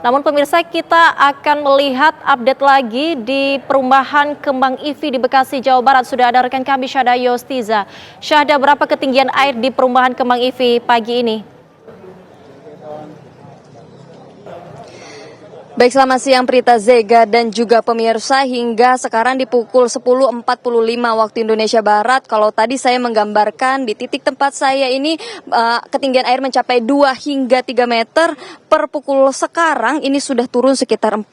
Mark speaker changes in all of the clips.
Speaker 1: Namun pemirsa, kita akan melihat update lagi di perumahan Kembang Ivi di Bekasi, Jawa Barat. Sudah ada rekan kami Syahda Yostiza. Syahda, berapa ketinggian air di perumahan Kembang Ivi pagi ini?
Speaker 2: Baik, selamat siang Prita, Zega, dan juga pemirsa. Hingga sekarang di pukul 10.45 waktu Indonesia Barat, kalau tadi saya menggambarkan di titik tempat saya ini ketinggian air mencapai 2 hingga 3 meter. Per pukul sekarang ini sudah turun sekitar 40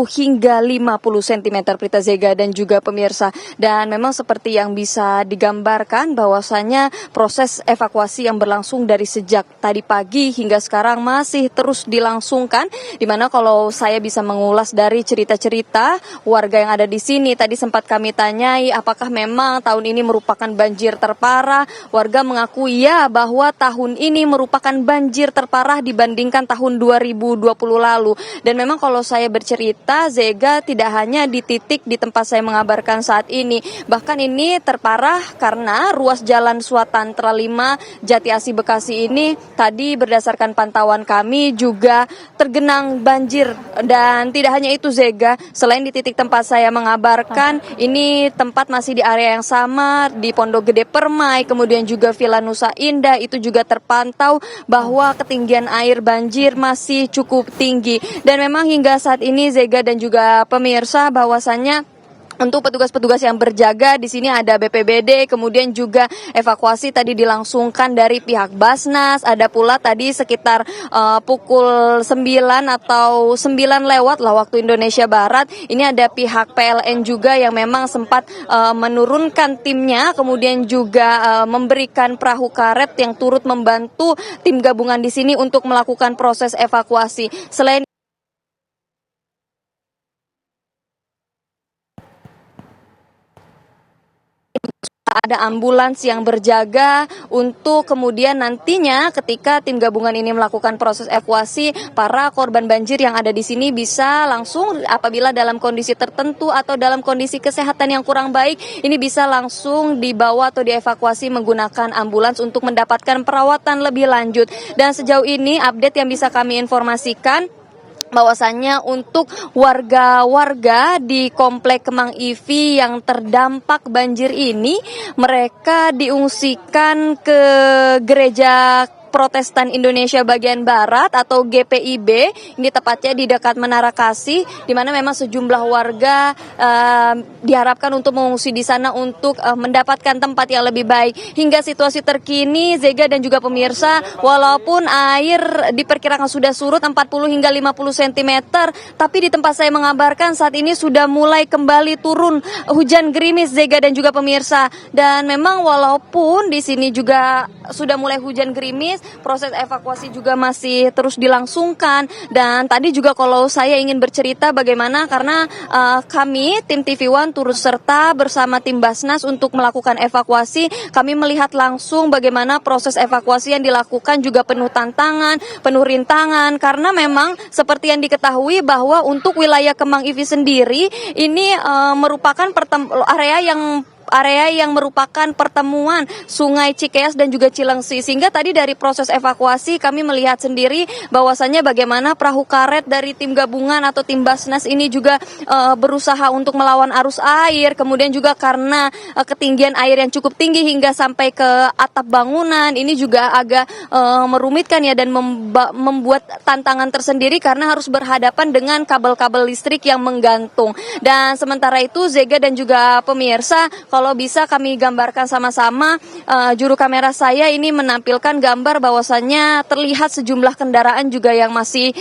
Speaker 2: hingga 50 cm, Prita, Zega, dan juga pemirsa. Dan memang seperti yang bisa digambarkan bahwasanya proses evakuasi yang berlangsung dari sejak tadi pagi hingga sekarang masih terus dilangsungkan, dimana kalau saya bisa mengulas dari cerita-cerita warga yang ada di sini. Tadi sempat kami tanyai apakah memang tahun ini merupakan banjir terparah. Warga mengaku ya bahwa tahun ini merupakan banjir terparah dibandingkan tahun 2020 lalu. Dan memang kalau saya bercerita, Zega, tidak hanya di titik di tempat saya mengabarkan saat ini. Bahkan ini terparah karena ruas jalan Swatantra 5 Jati Asih Bekasi ini tadi berdasarkan pantauan kami juga tergenang banjir. Dan tidak hanya itu, Zega, selain di titik tempat saya mengabarkan, ini tempat masih di area yang sama, di Pondok Gede Permai, kemudian juga Villa Nusa Indah, itu juga terpantau bahwa ketinggian air banjir masih cukup tinggi. Dan memang hingga saat ini, Zega dan juga pemirsa, bahwasannya untuk petugas-petugas yang berjaga di sini ada BPBD, kemudian juga evakuasi tadi dilangsungkan dari pihak Basnas. Ada pula tadi sekitar pukul 9 atau 9 lewat lah waktu Indonesia Barat. Ini ada pihak PLN juga yang memang sempat menurunkan timnya, kemudian juga memberikan perahu karet yang turut membantu tim gabungan di sini untuk melakukan proses evakuasi. Selain ada ambulans yang berjaga untuk kemudian nantinya ketika tim gabungan ini melakukan proses evakuasi, para korban banjir yang ada di sini bisa langsung apabila dalam kondisi tertentu atau dalam kondisi kesehatan yang kurang baik, ini bisa langsung dibawa atau dievakuasi menggunakan ambulans untuk mendapatkan perawatan lebih lanjut. Dan sejauh ini update yang bisa kami informasikan, bahwasannya untuk warga-warga di Komplek Kembang Ivi yang terdampak banjir ini, mereka diungsikan ke Gereja Protestan Indonesia bagian Barat atau GPIB, ini tepatnya di dekat Menara Kasih, di mana memang sejumlah warga diharapkan untuk mengungsi di sana untuk mendapatkan tempat yang lebih baik. Hingga situasi terkini, Zega dan juga pemirsa, walaupun air diperkirakan sudah surut 40 hingga 50 cm, tapi di tempat saya mengabarkan saat ini sudah mulai kembali turun hujan gerimis, Zega dan juga pemirsa. Dan memang walaupun di sini juga sudah mulai hujan gerimis, proses evakuasi juga masih terus dilangsungkan. Dan tadi juga kalau saya ingin bercerita bagaimana, karena kami tim TV One turut serta bersama tim Basnas untuk melakukan evakuasi. Kami melihat langsung bagaimana proses evakuasi yang dilakukan juga penuh tantangan, penuh rintangan, karena memang seperti yang diketahui bahwa untuk wilayah Kembang Ivi sendiri ini merupakan area yang merupakan pertemuan Sungai Cikeas dan juga Cilengsi. Sehingga tadi dari proses evakuasi kami melihat sendiri bahwasannya bagaimana perahu karet dari tim gabungan atau tim Basnas ini juga berusaha untuk melawan arus air. Kemudian juga karena ketinggian air yang cukup tinggi hingga sampai ke atap bangunan, ini juga agak merumitkan ya, dan membuat tantangan tersendiri karena harus berhadapan dengan kabel-kabel listrik yang menggantung. Dan sementara itu, Zega dan juga pemirsa, kalau bisa kami gambarkan sama-sama, juru kamera saya ini menampilkan gambar bahwasannya terlihat sejumlah kendaraan juga yang masih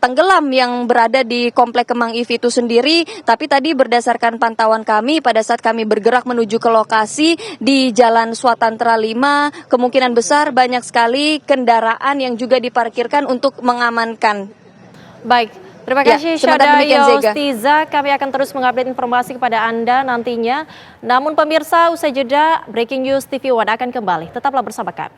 Speaker 2: tenggelam yang berada di Komplek Kembang Ivi itu sendiri. Tapi tadi berdasarkan pantauan kami pada saat kami bergerak menuju ke lokasi di Jalan Swatantra 5, kemungkinan besar banyak sekali kendaraan yang juga diparkirkan untuk mengamankan.
Speaker 1: Baik. Terima kasih Syahda Yostiza, kami akan terus mengupdate informasi kepada Anda nantinya. Namun pemirsa, usai jeda, Breaking News TV One akan kembali. Tetaplah bersama kami.